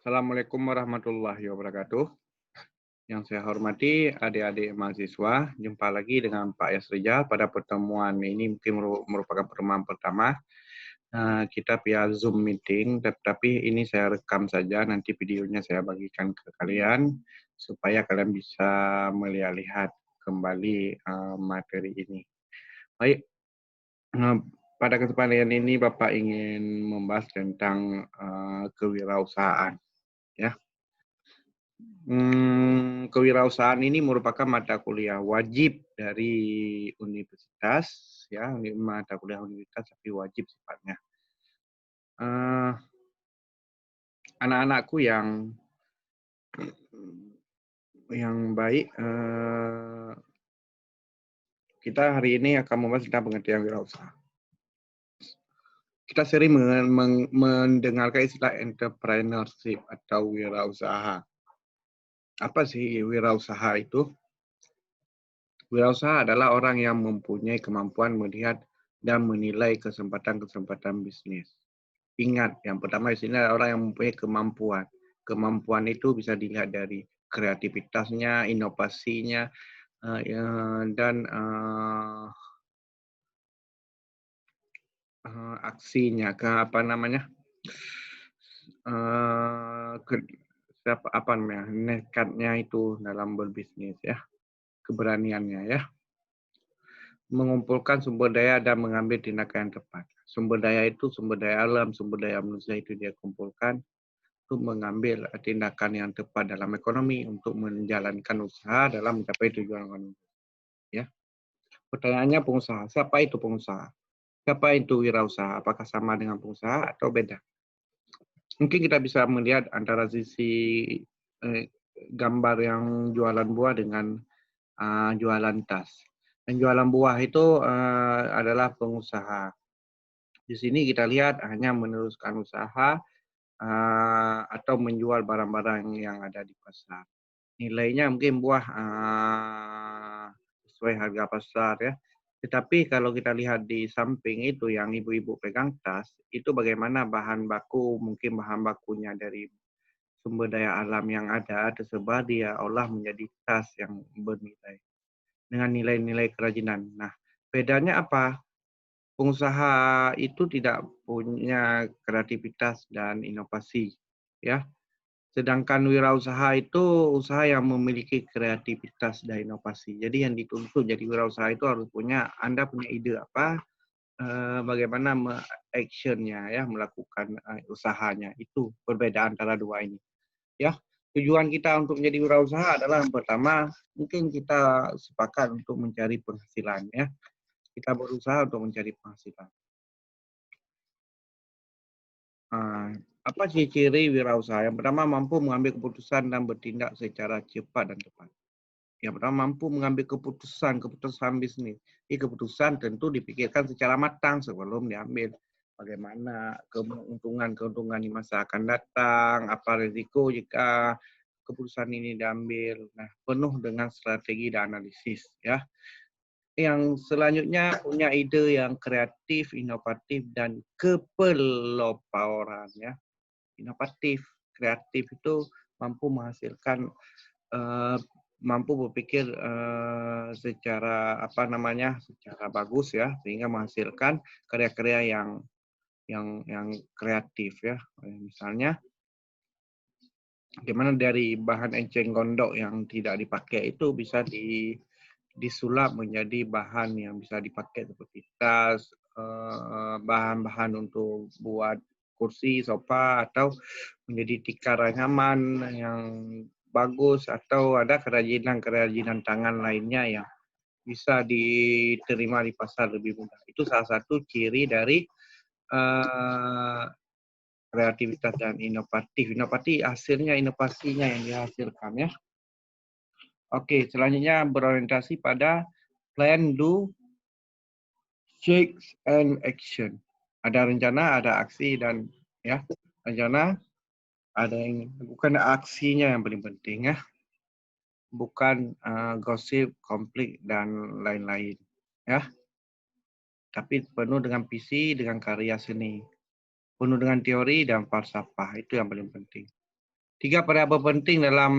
Assalamualaikum warahmatullahi wabarakatuh. Yang saya hormati adik-adik mahasiswa, jumpa lagi dengan Pak Yasrijal pada pertemuan ini mungkin merupakan pertemuan pertama. Kita via Zoom meeting, tetapi ini saya rekam saja, nanti videonya saya bagikan ke kalian supaya kalian bisa melihat kembali materi ini. Baik, eh, pada kesempatan ini Bapak ingin membahas tentang kewirausahaan, ya. Kewirausahaan ini merupakan mata kuliah wajib dari universitas, ya, mata kuliah universitas tapi wajib sifatnya. Eh, Anak-anakku yang baik, kita hari ini akan membahas tentang pengertian wirausaha. Kita sering mendengarkan istilah entrepreneurship atau wirausaha. Apa sih wirausaha itu? Wirausaha adalah orang yang mempunyai kemampuan melihat dan menilai kesempatan-kesempatan bisnis. Ingat, yang pertama di sini adalah orang yang mempunyai kemampuan. Kemampuan itu bisa dilihat dari kreativitasnya, inovasinya, dan aksinya, nekatnya itu dalam berbisnis, ya, keberaniannya, ya. Mengumpulkan sumber daya dan mengambil tindakan yang tepat. Sumber daya itu sumber daya alam, sumber daya manusia itu dia kumpulkan untuk mengambil tindakan yang tepat dalam ekonomi untuk menjalankan usaha dalam mencapai tujuan ekonomi. Ya. Pertanyaannya pengusaha. Siapa itu pengusaha? Siapa itu wirausaha? Apakah sama dengan pengusaha atau beda? Mungkin kita bisa melihat antara sisi gambar yang jualan buah dengan jualan tas. Dan jualan buah itu adalah pengusaha. Di sini kita lihat hanya meneruskan usaha atau menjual barang-barang yang ada di pasar. Nilainya mungkin buah sesuai harga pasar, ya. Tetapi kalau kita lihat di samping itu yang ibu-ibu pegang tas, itu bagaimana bahan baku, mungkin bahan bakunya dari sumber daya alam yang ada tersebar dia olah menjadi tas yang bernilai dengan nilai-nilai kerajinan. Nah, bedanya apa? Pengusaha itu tidak punya kreativitas dan inovasi, ya. Sedangkan wirausaha itu usaha yang memiliki kreativitas dan inovasi. Jadi yang dituntut jadi wirausaha itu harus Anda punya ide apa, bagaimana actionnya, ya, melakukan usahanya. Itu perbedaan antara dua ini, ya. Tujuan kita untuk menjadi wirausaha adalah yang pertama, mungkin kita sepakat untuk mencari penghasilan, ya. Kita berusaha untuk mencari penghasilan. Apa ciri wirausaha? Yang pertama, mampu mengambil keputusan dan bertindak secara cepat dan tepat. Yang pertama, mampu mengambil keputusan bisnis. Ini keputusan tentu dipikirkan secara matang sebelum diambil. Bagaimana keuntungan di masa akan datang, apa risiko jika keputusan ini diambil. Nah, penuh dengan strategi dan analisis, ya. Yang selanjutnya punya ide yang kreatif, inovatif, dan kepeloporan, ya. Inovatif, kreatif itu mampu menghasilkan, mampu berpikir secara bagus, ya, sehingga menghasilkan karya-karya yang kreatif, ya. Misalnya, gimana dari bahan enceng gondok yang tidak dipakai itu bisa disulap menjadi bahan yang bisa dipakai seperti tas, bahan-bahan untuk buat kursi, sofa, atau menjadi tikar anyaman yang bagus, atau ada kerajinan-kerajinan tangan lainnya yang bisa diterima di pasar lebih mudah. Itu salah satu ciri dari eh, kreativitas dan inovatif. Inovatif hasilnya, inovasinya yang dihasilkan, ya. Oke, selanjutnya berorientasi pada plan, do, shakes, and action. Ada rencana, ada aksi, dan, ya, rencana, ada yang bukan aksinya yang paling penting, ya. Bukan gosip, konflik, dan lain-lain, ya. Tapi penuh dengan visi, dengan karya seni. Penuh dengan teori dan falsafah, itu yang paling penting. 3 variabel penting dalam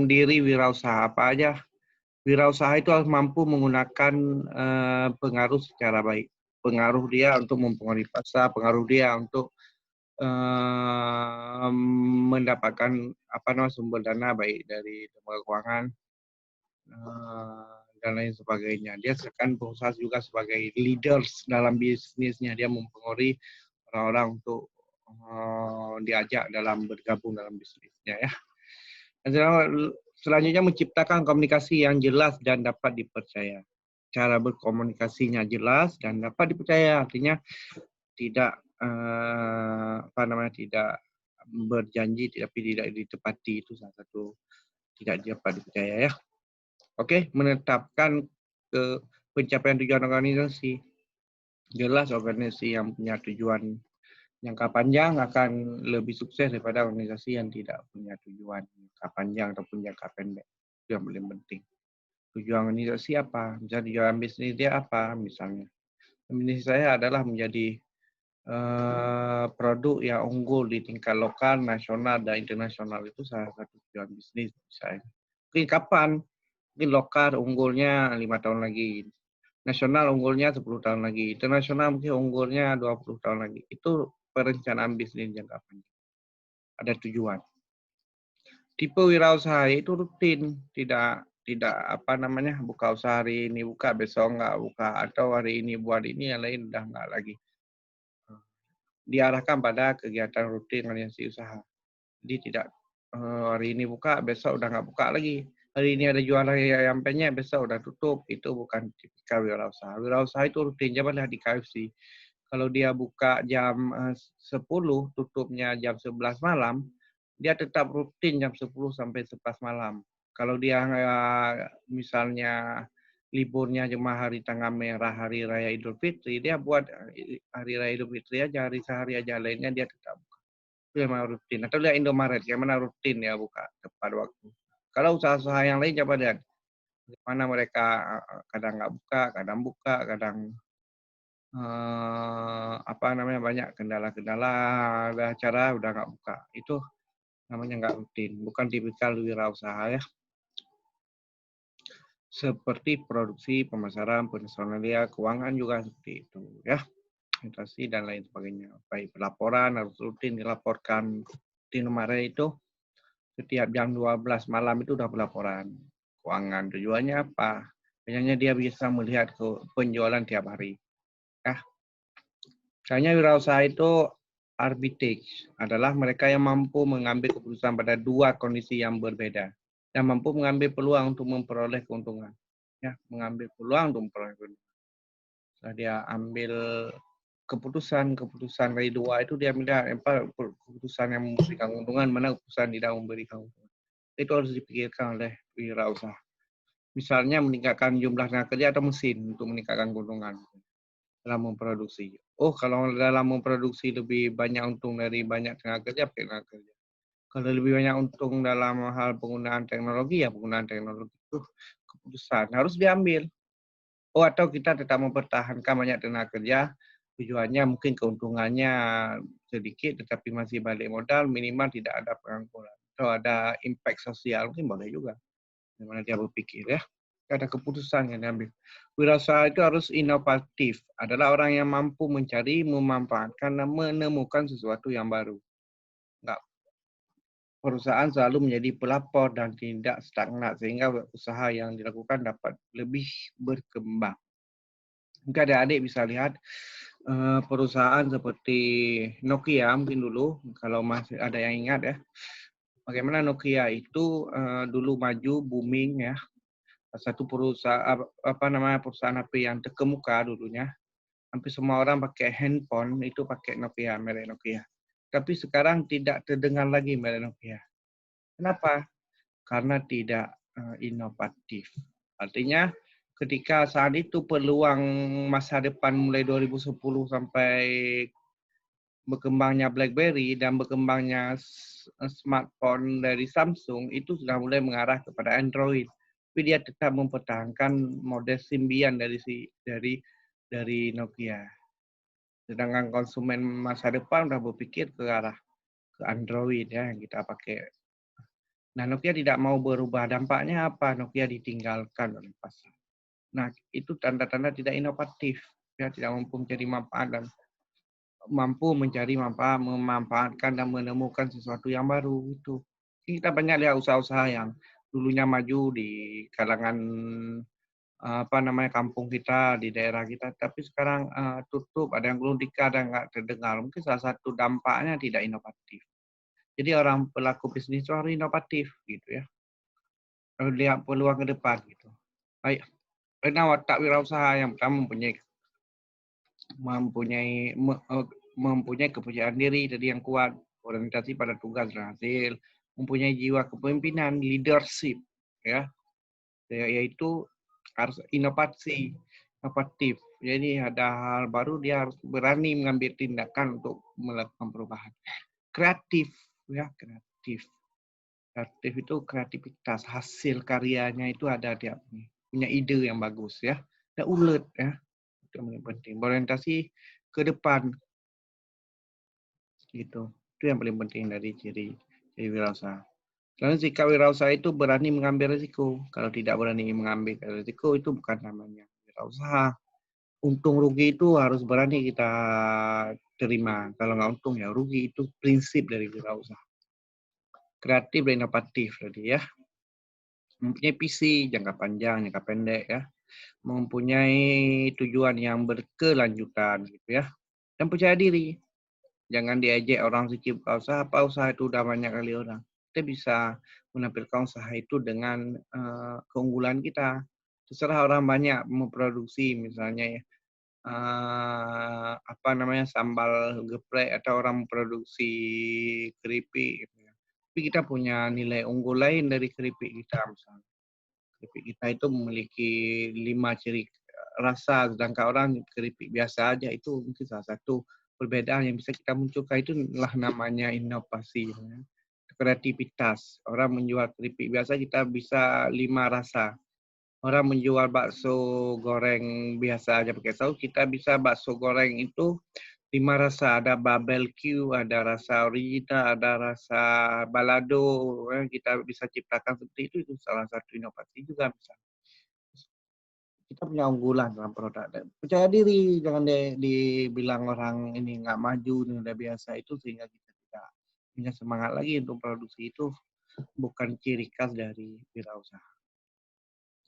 diri wirausaha. Apa aja? Wirausaha itu harus mampu menggunakan pengaruh secara baik. Pengaruh dia untuk mempengaruhi pasar, pengaruh dia untuk mendapatkan sumber dana baik dari lembaga keuangan dan lain sebagainya. Dia akan berusaha juga sebagai leaders dalam bisnisnya. Dia mempengaruhi orang-orang untuk diajak dalam bergabung dalam bisnisnya ya. Dan selanjutnya menciptakan komunikasi yang jelas dan dapat dipercaya. Cara berkomunikasinya jelas dan dapat dipercaya, artinya tidak tidak berjanji tapi tidak ditepati, itu salah satu tidak dapat dipercaya ya. Oke, menetapkan pencapaian tujuan organisasi. Jelas organisasi yang punya tujuan jangka panjang akan lebih sukses daripada organisasi yang tidak punya tujuan jangka panjang ataupun jangka pendek. Itu yang paling penting. Tujuan organisasi apa? Misalnya tujuan bisnis dia apa misalnya. Bisnis saya adalah menjadi produk yang unggul di tingkat lokal, nasional, dan internasional. Itu salah satu tujuan bisnis misalnya. Mungkin kapan? Mungkin lokal unggulnya 5 tahun lagi. Nasional unggulnya 10 tahun lagi. Internasional mungkin unggulnya 20 tahun lagi. Itu perencanaan bisnis jangka panjang. Ada tujuan. Tipe wirausaha itu rutin, tidak buka usaha hari ini buka, besok enggak buka, atau hari ini buat ini, yang lain udah enggak lagi. Diarahkan pada kegiatan rutin organisasi usaha. Jadi tidak hari ini buka, besok udah nggak buka lagi. Hari ini ada jualan ayam penyet, besok udah tutup. Itu bukan tipikal wirausaha. Wirausaha itu rutin, coba di KFC. Kalau dia buka jam 10, tutupnya jam 11 malam, dia tetap rutin jam 10 sampai 11 malam. Kalau dia misalnya liburnya cuma hari tanggal merah, hari raya Idul Fitri, dia buat hari raya Idul Fitri aja, hari sehari aja, lainnya dia tetap buka. Itu memang rutin. Atau lihat Indomaret, yang mana rutin ya buka tepat waktu. Kalau usaha-usaha yang lain coba lihat, bagaimana mereka kadang nggak buka, kadang banyak kendala-kendala, ada acara udah nggak buka. Itu namanya nggak rutin, bukan tipikal wirausaha ya. Seperti produksi, pemasaran, personalia, keuangan juga seperti itu ya. Investasi dan lain sebagainya. Baik pelaporan harus rutin dilaporkan. Di Indomaret itu setiap jam 12 malam itu udah pelaporan keuangan. Tujuannya apa? Biasanya dia bisa melihat penjualan tiap hari. Ya. Misalnya wirausaha itu arbitrage adalah mereka yang mampu mengambil keputusan pada dua kondisi yang berbeda dan mampu mengambil peluang untuk memperoleh keuntungan. Ya, mengambil peluang untuk memperoleh keuntungan. Setelah dia ambil keputusan dari dua itu, dia ambil keputusan yang memberikan keuntungan, mana keputusan tidak memberikan keuntungan. Itu harus dipikirkan oleh wirausaha. Misalnya meningkatkan jumlah tenaga kerja atau mesin untuk meningkatkan keuntungan dalam memproduksi. Oh, kalau dalam memproduksi lebih banyak untung dari banyak tenaga kerja, pakai tenaga kerja. Kalau lebih banyak untung dalam hal penggunaan teknologi, ya penggunaan teknologi itu keputusan harus diambil. Oh, atau kita tetap mempertahankan banyak tenaga kerja, tujuannya mungkin keuntungannya sedikit, tetapi masih balik modal, minimal tidak ada pengangguran. Atau ada impact sosial, mungkin boleh juga. Bagaimana dia berpikir ya. Ada keputusan yang diambil. Wirausaha itu harus inovatif. Adalah orang yang mampu mencari, memanfaatkan, dan menemukan sesuatu yang baru. Enggak. Perusahaan selalu menjadi pelapor dan tidak stagnan, sehingga usaha yang dilakukan dapat lebih berkembang. Mungkin adik-adik bisa lihat perusahaan seperti Nokia mungkin dulu, kalau masih ada yang ingat ya. Bagaimana Nokia itu dulu maju, booming ya. Satu perusahaan perusahaan HP yang terkemuka dulunya. Hampir semua orang pakai handphone itu pakai Nokia, merek Nokia. Tapi sekarang tidak terdengar lagi merek Nokia. Kenapa? Karena tidak inovatif. Artinya ketika saat itu peluang masa depan mulai 2010 sampai berkembangnya BlackBerry dan berkembangnya smartphone dari Samsung itu sudah mulai mengarah kepada Android. Tapi dia tetap mempertahankan model Symbian dari Nokia. Sedangkan konsumen masa depan sudah berpikir ke arah ke Android ya, yang kita pakai Nah, Nokia tidak mau berubah. Dampaknya apa? Nokia ditinggalkan oleh pasar. Nah, itu tanda-tanda tidak inovatif. Ya, tidak mampu mencari manfaat dan mampu mencari manfaat, memanfaatkan dan menemukan sesuatu yang baru itu. Kita banyak lihat usaha-usaha yang dulunya maju di kalangan apa namanya kampung kita di daerah kita, tapi sekarang tutup, ada yang gulung tikar, ada yang nggak terdengar. Mungkin salah satu dampaknya tidak inovatif. Jadi orang pelaku bisnis itu harus inovatif gitu ya. Harus lihat peluang ke depan gitu. Baik, karena watak wirausaha yang pertama mempunyai kepercayaan diri jadi yang kuat, orientasi pada tugas dan hasil, mempunyai jiwa kepemimpinan, leadership, ya, yaitu harus inovatif. Jadi ada hal baru dia harus berani mengambil tindakan untuk melakukan perubahan. Kreatif, ya kreatif. Kreatif itu kreativitas, hasil karyanya itu ada dia punya ide yang bagus ya, dan ulet ya, itu yang paling penting. Orientasi ke depan gitu, itu yang paling penting dari ciri wirausaha. Karena sikap wirausaha itu berani mengambil risiko. Kalau tidak berani mengambil risiko itu bukan namanya wirausaha. Untung rugi itu harus berani kita terima. Kalau nggak untung ya rugi, itu prinsip dari wirausaha. Kreatif dan inovatif tadi ya. Mempunyai visi jangka panjang, jangka pendek ya. Mempunyai tujuan yang berkelanjutan gitu ya. Dan percaya diri. Jangan diejek orang suci buka usaha, apa usaha itu udah banyak kali orang. Kita bisa menampilkan usaha itu dengan keunggulan kita. Terserah orang banyak memproduksi misalnya ya, apa namanya sambal geprek atau orang memproduksi keripik. Gitu ya. Tapi kita punya nilai unggul lain dari keripik kita misalnya. Keripik kita itu memiliki 5 ciri rasa, sedangkan orang keripik biasa aja itu mungkin salah satu perbedaan yang bisa kita munculkan itu adalah namanya inovasi. Ya. Kreativitas. Orang menjual keripik biasa kita bisa 5 rasa. Orang menjual bakso goreng biasa aja pakai saus, kita bisa bakso goreng itu 5 rasa. Ada barbecue, ada rasa original, ada rasa balado. Kita bisa ciptakan seperti itu salah satu inovasi juga bisa. Kita punya unggulan dalam produk. Percaya diri, jangan dibilang orang ini nggak maju, ini udah biasa itu sehingga kita tidak punya semangat lagi untuk produksi itu bukan ciri khas dari wirausaha.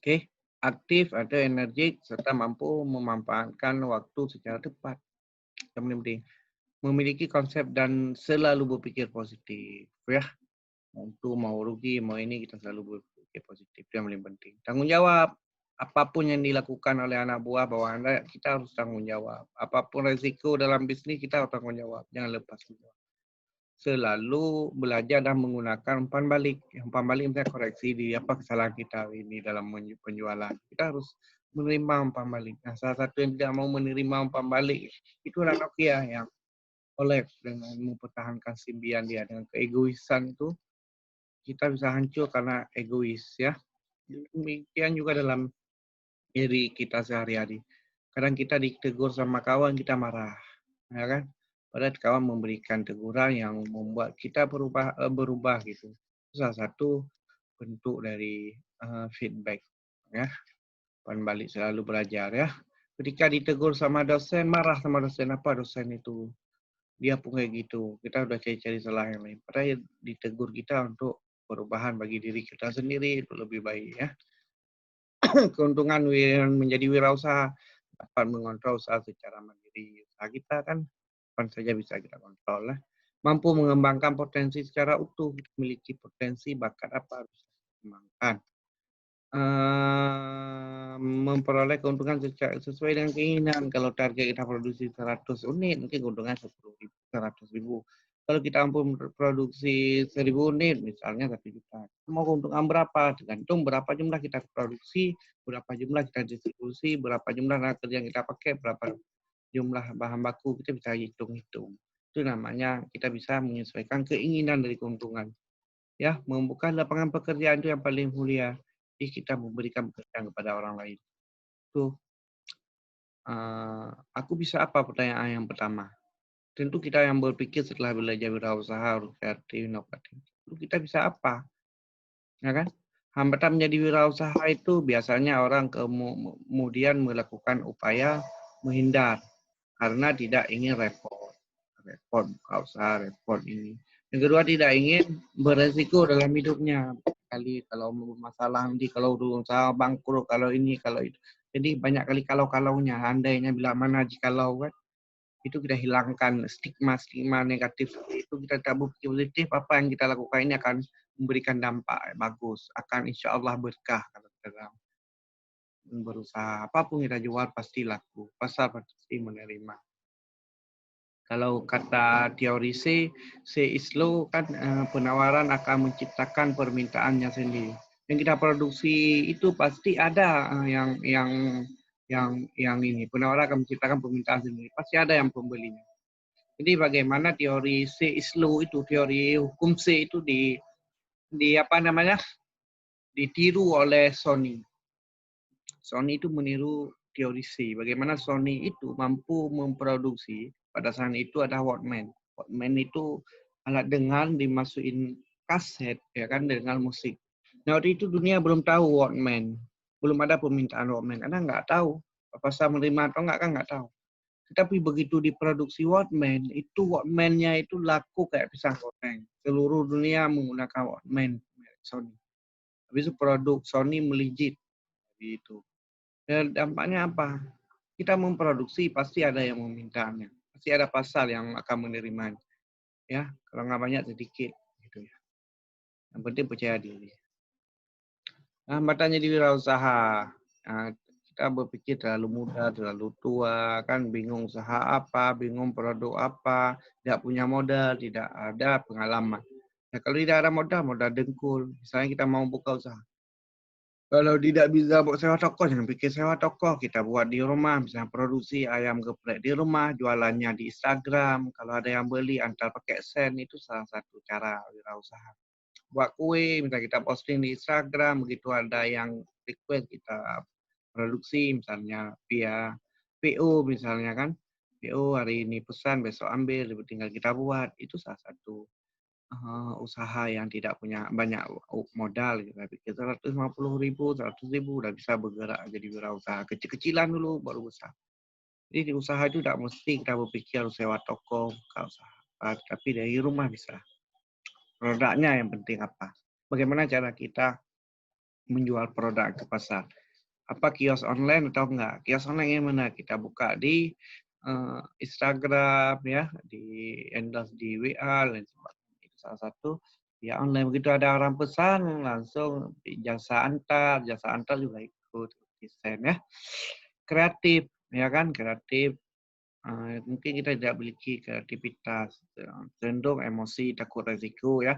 Oke, aktif atau energik serta mampu memanfaatkan waktu secara tepat. Yang penting memiliki konsep dan selalu berpikir positif ya. Mau rugi, mau ini kita selalu berpikir positif. Itu yang paling penting. Tanggung jawab. Apapun yang dilakukan oleh anak buah bawah Anda, kita harus tanggung jawab. Apapun resiko dalam bisnis, kita harus tanggung jawab. Jangan lepas jawab. Selalu belajar dan menggunakan umpan balik. Umpan balik misalnya koreksi di apa kesalahan kita ini dalam penjualan. Kita harus menerima umpan balik. Nah, salah satu yang tidak mau menerima umpan balik itu adalah Nokia yang oleh dengan mempertahankan simbian dia dengan keegoisan itu kita bisa hancur karena egois ya. Demikian juga dalam diri kita sehari-hari. Kadang kita ditegur sama kawan kita marah, ya kan? Padahal kawan memberikan teguran yang membuat kita berubah gitu. Itu salah satu bentuk dari feedback ya. Pan balik selalu belajar ya. Ketika ditegur sama dosen, marah sama dosen, apa dosen itu dia pun kayak gitu. Kita udah cari-cari salah yang lain. Padahal ditegur kita untuk perubahan bagi diri kita sendiri itu lebih baik ya. Keuntungan menjadi wirausaha dapat mengontrol usaha secara mandiri. Usaha kita kan kapan saja bisa kita kontrol lah. Mampu mengembangkan potensi secara utuh, memiliki potensi bakat apa harus dikembangkan. Memperoleh keuntungan sesuai dengan keinginan. Kalau target kita produksi 100 unit, mungkin keuntungan 100 ribu. Kalau kita mampu produksi 1000 unit, misalnya 1 juta. Mau keuntungan berapa? Tergantung berapa jumlah kita produksi, berapa jumlah kita distribusi, berapa jumlah tenaga kerja yang kita pakai, berapa jumlah bahan baku, kita bisa hitung-hitung. Itu namanya kita bisa menyesuaikan keinginan dari keuntungan. Ya, membuka lapangan pekerjaan itu yang paling mulia. Jadi kita memberikan pekerjaan kepada orang lain. Tuh, aku bisa apa pertanyaan yang pertama? Tentu kita yang berpikir setelah belajar wirausaha harus kreatif, inovatif. Lalu kita bisa apa? ya kan? Hambatan menjadi wirausaha itu biasanya orang kemudian melakukan upaya menghindar karena tidak ingin repot, buka usaha, repot ini. Yang kedua tidak ingin beresiko dalam hidupnya. Kali kalau masalah nanti kalau usaha bangkrut, kalau ini, kalau itu. Jadi banyak kali kalau-kalaunya. Andainya bila mana jikalau kan, itu kita hilangkan stigma-stigma negatif itu, kita tak berpikir positif, apa yang kita lakukan ini akan memberikan dampak bagus, akan insya Allah berkah kalau kita dalam berusaha. Apapun kita jual pasti laku, pasar pasti menerima. Kalau kata teori C is low kan, penawaran akan menciptakan permintaannya sendiri. Yang kita produksi itu pasti ada yang ini, penawaran akan menciptakan permintaan sendiri. Pasti ada yang pembelinya. Jadi bagaimana teori C is low itu, teori hukum C itu di apa namanya, ditiru oleh Sony. Sony itu meniru teori C. Bagaimana Sony itu mampu memproduksi pada saat itu ada Walkman. Walkman itu alat dengar dimasukin kaset, ya kan, dengan musik. Nah, waktu itu dunia belum tahu Walkman. Belum ada permintaan Walkman karena nggak tahu pasar menerima atau nggak, kan nggak tahu. Tetapi begitu diproduksi Walkman, itu Walkman-nya itu laku kayak pisang goreng. Seluruh dunia menggunakan Walkman Sony. Habis itu produk Sony melejit gitu. Dan dampaknya apa? Kita memproduksi pasti ada yang memintanya. Pasti ada pasar yang akan menerimanya. Ya, kalau nggak banyak sedikit gitu ya. Yang penting percaya diri. Hambatannya di wirausaha. Nah, kita berpikir terlalu muda, terlalu tua, kan bingung usaha apa, bingung produk apa, tidak punya modal, tidak ada pengalaman. Nah, kalau tidak ada modal, modal dengkul. Misalnya kita mau buka usaha. Kalau tidak bisa buat sewa toko, jangan pikir sewa toko. Kita buat di rumah, misalnya produksi ayam geprek di rumah, jualannya di Instagram. Kalau ada yang beli, antar pakai sen, itu salah satu cara wirausaha. Buat kue, misalnya kita posting di Instagram, begitu ada yang request kita produksi, misalnya via PO misalnya kan. PO hari ini pesan, besok ambil, tinggal kita buat. Itu salah satu usaha yang tidak punya banyak modal, kita pikir 150.000, 100.000 udah bisa bergerak jadi wirausaha. Kecil-kecilan dulu baru besar. Jadi di usaha itu tidak mesti kita berpikir harus sewa toko, buka usaha. Tapi dari rumah bisa. Produknya yang penting apa? Bagaimana cara kita menjual produk ke pasar? Apa kios online atau enggak? Kios online yang mana? Kita buka di Instagram ya, di endorse di WA dan sebagainya. Itu salah satu ya online. Begitu ada orang pesan langsung jasa antar juga ikut desain ya. Kreatif ya kan, kreatif. Mungkin kita tidak memiliki kreativitas, cenderung emosi, takut resiko ya.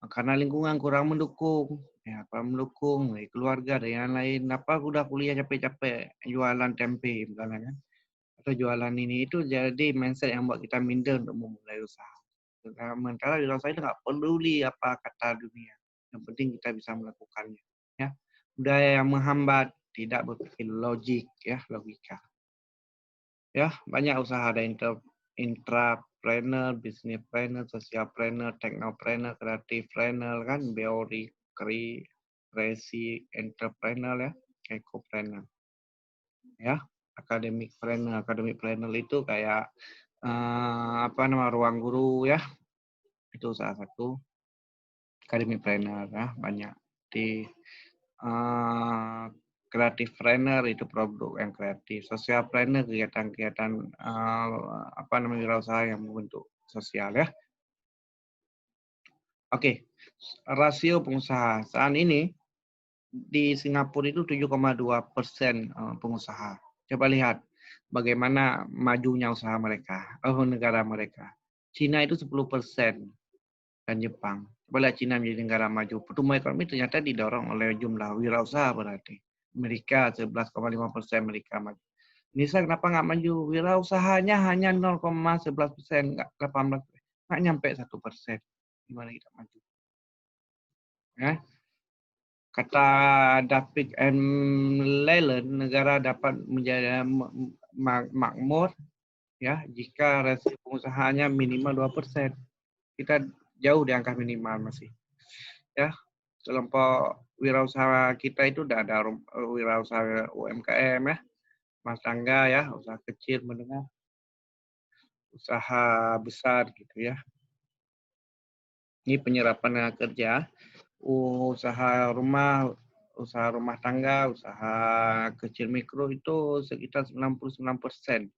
Karena lingkungan kurang mendukung, ya kurang mendukung, dari keluarga, dari yang lain. Apa udah kuliah capek-capek jualan tempe misalnya kan, atau jualan ini itu jadi mindset yang buat kita minder untuk memulai usaha. Sementara di usaha itu nggak peduli apa kata dunia, yang penting kita bisa melakukannya. Ya, budaya yang menghambat, tidak berpikir logik, ya logika. Ya, banyak usaha, ada intrapreneur, businesspreneur, socialpreneur, technopreneur, creativepreneur kan, BORI, kreasi, entrepreneur ya, ecopreneur. Ya, academic planner itu kayak apa nama ruang guru ya. Itu salah satu academic planner ya, banyak di kreatif planner itu produk yang kreatif, sosial planner kegiatan-kegiatan apa namanya wirausaha yang membentuk sosial ya. Oke, rasio pengusaha saat ini di Singapura itu 7,2% pengusaha. Coba lihat bagaimana majunya usaha mereka, negara mereka. Cina itu 10% dan Jepang. Coba lihat Cina menjadi negara maju. Pertumbuhan ekonomi ternyata didorong oleh jumlah wirausaha berarti. Amerika 11,5% Amerika maju. Indonesia kenapa nggak maju? Wirausahanya hanya 0,11%, nggak 18%, nggak nyampe 1%. Gimana kita maju? Ya. Kata David M. Leland, negara dapat menjadi makmur ya jika rasio pengusahanya minimal 2%. Kita jauh di angka minimal masih. Ya. kelompok wirausaha kita itu udah ada wirausaha UMKM ya, rumah tangga ya, usaha kecil menengah, usaha besar gitu ya. Ini penyerapan kerja, usaha rumah tangga, usaha kecil mikro itu sekitar 99%.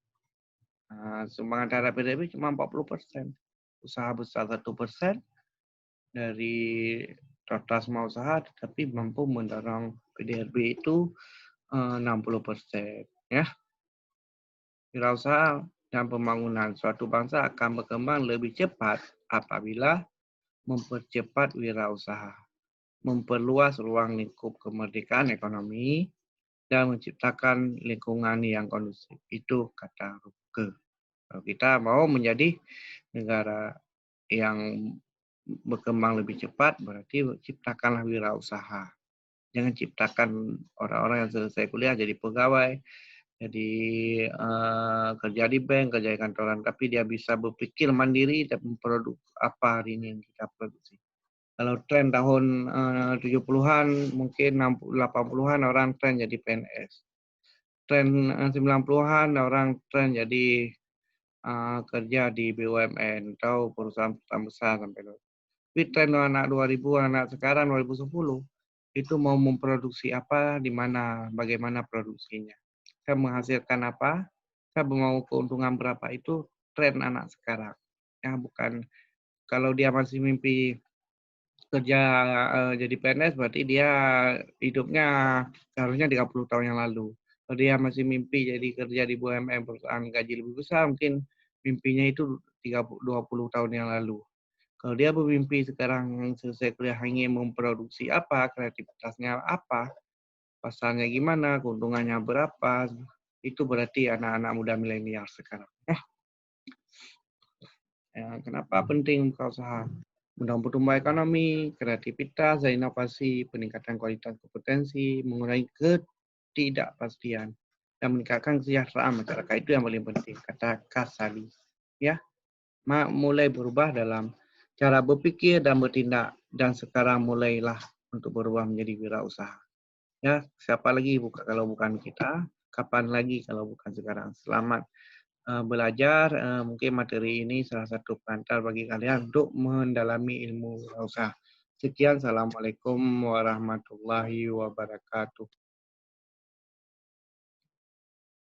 Sumbangan terhadap PDB cuma 40%. Usaha besar 1% dari total semua usaha, tetapi mampu mendorong PDRB itu 60%. Ya, wirausaha dan pembangunan suatu bangsa akan berkembang lebih cepat apabila mempercepat wirausaha, memperluas ruang lingkup kemerdekaan ekonomi, dan menciptakan lingkungan yang kondusif. Itu kata Ruge. Kalau kita mau menjadi negara yang berkembang lebih cepat, berarti ciptakanlah wirausaha. Jangan ciptakan orang-orang yang selesai kuliah jadi pegawai, jadi kerja di bank, kerja di kantoran, tapi dia bisa berpikir mandiri dan memproduk apa hari ini yang kita produksi. Kalau tren tahun 70-an, mungkin 80-an orang tren jadi PNS. Tren 90-an orang tren jadi kerja di BUMN atau perusahaan besar sampai itu. Tapi tren anak 2000, anak sekarang 2010 itu mau memproduksi apa, di mana, bagaimana produksinya. Saya menghasilkan apa, saya mau keuntungan berapa, itu tren anak sekarang. Ya, bukan kalau dia masih mimpi kerja jadi PNS berarti dia hidupnya harusnya 30 tahun yang lalu. Kalau dia masih mimpi jadi kerja di BUMN perusahaan gaji lebih besar, mungkin mimpinya itu 20 tahun yang lalu. Kalau dia bermimpi sekarang selesai kuliah ingin memproduksi apa, kreativitasnya apa, pasarnya gimana, keuntungannya berapa, itu berarti anak-anak muda milenial sekarang. Kenapa penting buka usaha? Mendorong pertumbuhan ekonomi, kreativitas, dan inovasi, peningkatan kualitas kompetensi, mengurangi ketidakpastian, dan meningkatkan kesejahteraan masyarakat. Itu yang paling penting, kata Kasali. Ya, mulai berubah dalam cara berpikir dan bertindak, dan sekarang mulailah untuk berubah menjadi wirausaha. Ya, siapa lagi kalau bukan kita? Kapan lagi kalau bukan sekarang? Selamat belajar, mungkin materi ini salah satu pengantar bagi kalian untuk mendalami ilmu wirausaha. Sekian, Assalamualaikum warahmatullahi wabarakatuh.